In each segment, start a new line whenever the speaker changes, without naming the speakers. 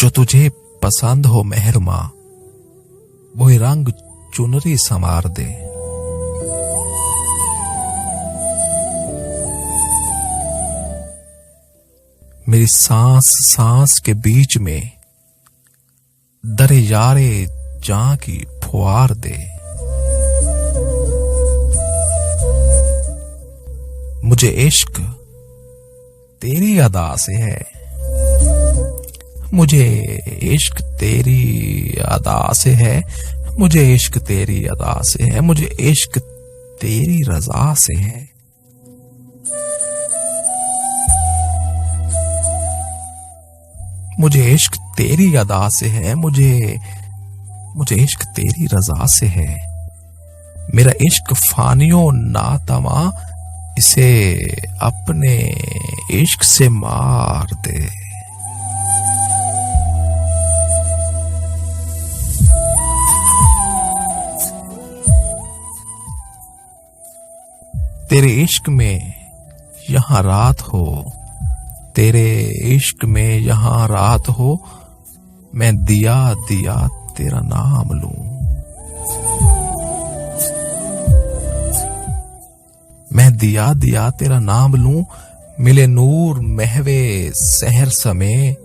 जो तुझे पसंद हो मेहरमा, वही रंग चुनरी संवार दे। मेरी सांस सांस के बीच में दरे यारे जां की फुहार दे। मुझे इश्क तेरी अदा से है, मुझे इश्क तेरी अदा से है, मुझे इश्क तेरी अदा से है, मुझे इश्क तेरी रजा से है। मुझे इश्क तेरी अदा से है, मुझे इश्क तेरी रजा से है। मेरा इश्क फानियों नातमा, इसे अपने इश्क से मार दे। तेरे इश्क में यहां रात हो, तेरे इश्क में यहां रात हो, मैं दिया दिया तेरा नाम लूं। मैं दिया दिया तेरा नाम लूं, मिले नूर महवे सहर समय,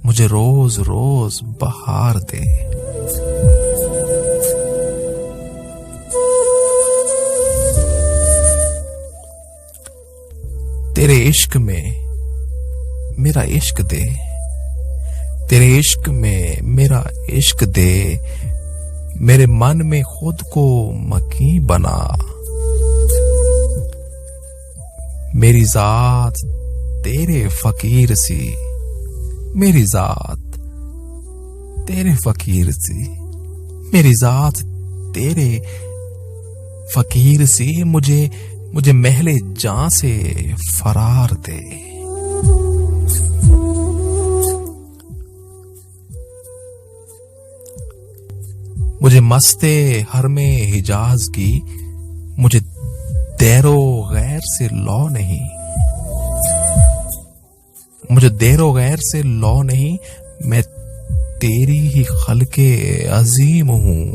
मुझे रोज रोज बहार दे। तेरे इश्क में मेरा इश्क दे, तेरे इश्क में मेरा इश्क दे, मेरे मन में खुद को मकी बना। मेरी जात तेरे फकीर सी, मेरी जात तेरे फकीर सी, मेरी जात तेरे फकीर सी, मुझे महले जां से फरार दे। मुझे मस्ते हरमे हिजाज की, मुझे देरो गैर से लौ नहीं, मुझे देरो गैर से लौ नहीं, मैं तेरी ही खल्के अजीम हूं,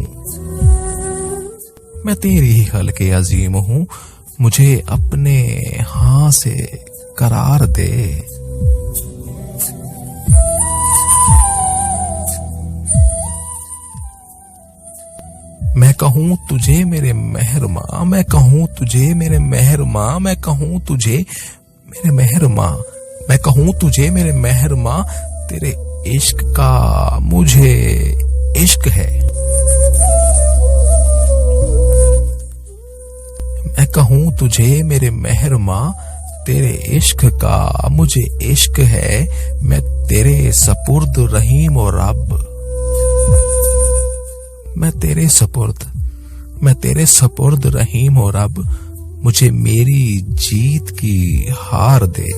मैं तेरी ही खल्के अजीम हूं, मुझे अपने हां से करार दे। मैं कहूं तुझे मेरे मेहरमा, मैं कहूं तुझे मेरे मेहरमा, मैं कहूं तुझे मेरे मेहरमा, मैं कहूं तुझे मेरे मेहरमा, तेरे इश्क का मुझे इश्क है। मैं कहूं तुझे मेरे मेहरमा, तेरे इश्क का मुझे इश्क है, मैं तेरे सपुर्द रहीम और रब, मैं तेरे सपुर्द रहीम और रब, मुझे मेरी जीत की हार दे।